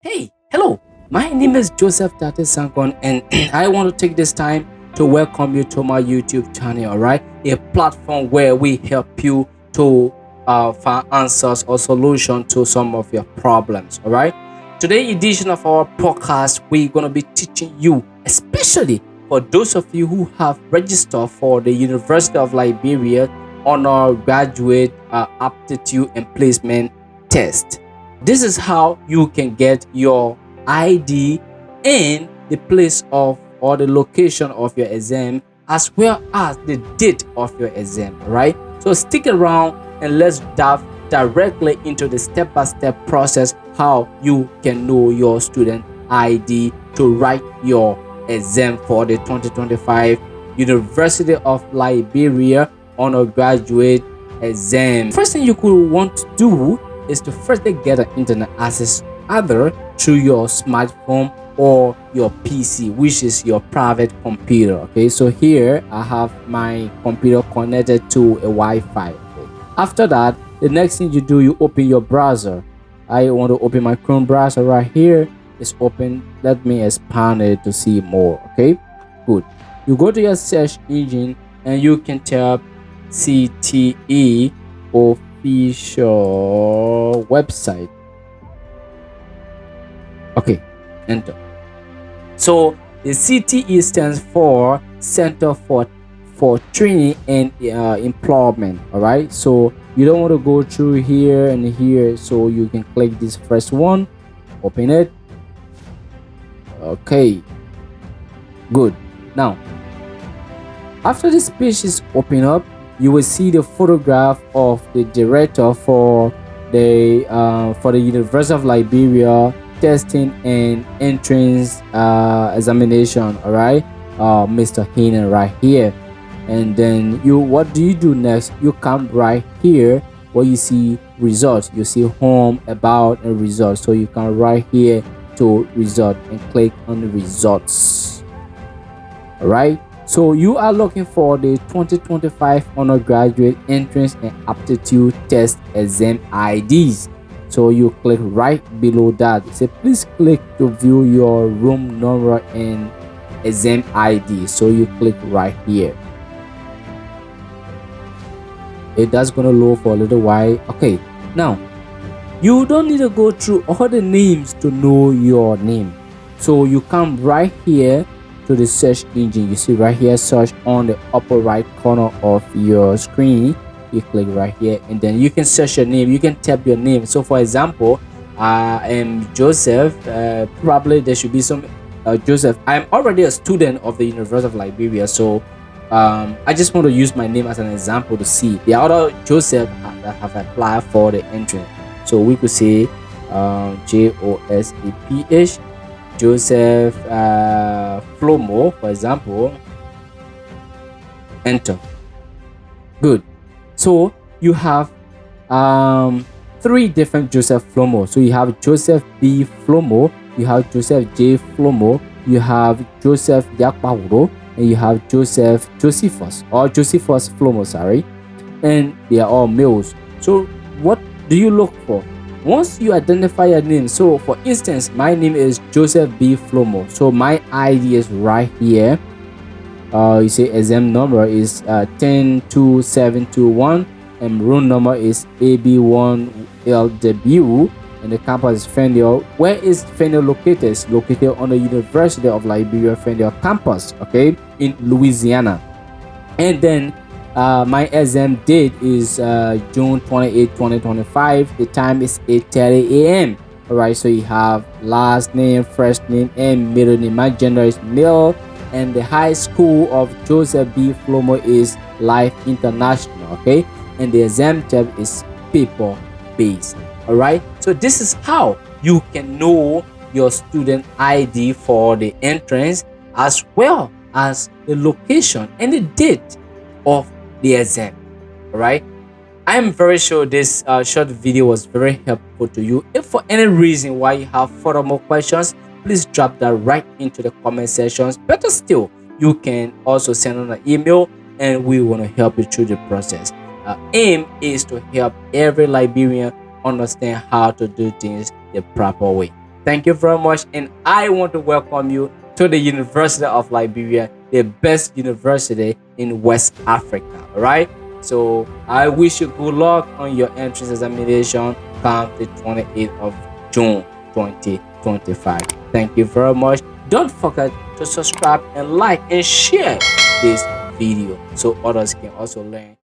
Hey, hello. My name is Joseph Tarty Sankon, and I want to take this time to welcome you to my YouTube channel. All right, a platform where we help you to find answers or solution to some of your problems. All right. Today edition of our podcast, we're gonna be teaching you, especially for those of you who have registered for the University of Liberia on our graduate aptitude and placement test. This is how you can get your ID and the place of or the location of your exam as well as the date of your exam, right? So stick around and let's dive directly into the step-by-step process how you can know your student ID to write your exam for the 2025 University of Liberia undergraduate exam. First thing you could want to do is to first get an internet access either through your smartphone or your PC, which is your private computer. Okay, so here I have my computer connected to a Wi-Fi. Okay. After that, the next thing you do, you open your browser. I want to open my Chrome browser right here. It's open. Let me expand it to see more. Okay, good. You go to your search engine and you can type CTE official website. Okay, enter. So the CTE stands for Center for Training and Employment. All right, so you don't want to go through here and here, so you can click this first one, open it. Okay, good. Now after this page is open up, you will see the photograph of the director for the University of Liberia testing and entrance examination. All right, Mr. Heenan right here. And then what do you do next? You come right here where you see results. You see home, about, and results. So you come right here to result and click on the results. All right. So you are looking for the 2025 undergraduate entrance and aptitude test exam IDs. So you click right below that. Say please click to view your room number and exam ID. So you click right here. That's gonna load for a little while. Okay, now you don't need to go through all the names to know your name. So you come right here to the search engine. You see right here, search on the upper right corner of your screen. You click right here and then you can search your name. You can type your name. So for example, I am Joseph. Probably there should be some Joseph. I'm already a student of the University of Liberia, so I just want to use my name as an example to see the other Joseph that have applied for the entrance. So we could say Joseph Joseph Flomo, for example. Enter. Good. So you have three different Joseph Flomo. So you have Joseph B Flomo, you have Joseph J Flomo, you have Joseph Yakpawuro, and you have Josephus Flomo, sorry. And they are all males. So what do you look for? Once you identify your name, so for instance, my name is Joseph B Flomo, so my ID is right here. You see exam number is 102721 and room number is AB1LW, and the campus is Fendel. Where is Fendel located? It's located on the University of Liberia Fendel campus, okay, in Louisiana. And then my exam date is June 28, 2025. The time is 8:30 a.m. All right, so you have last name, first name, and middle name. My gender is male, and the high school of Joseph B Flomo is Life International, okay, and the exam type is paper based. All right, so this is how you can know your student ID for the entrance as well as the location and the date of the exam. All right, I am very sure this short video was very helpful to you. If for any reason why you have further questions, please drop that right into the comment sections. Better still, you can also send on an email and we want to help you through the process. Our aim is to help every Liberian understand how to do things the proper way. Thank you very much. And I want to welcome you to the University of Liberia, the best university in West Africa. All right. So I wish you good luck on your entrance examination come the 28th of June 2025. Thank you very much. Don't forget to subscribe and like and share this video so others can also learn.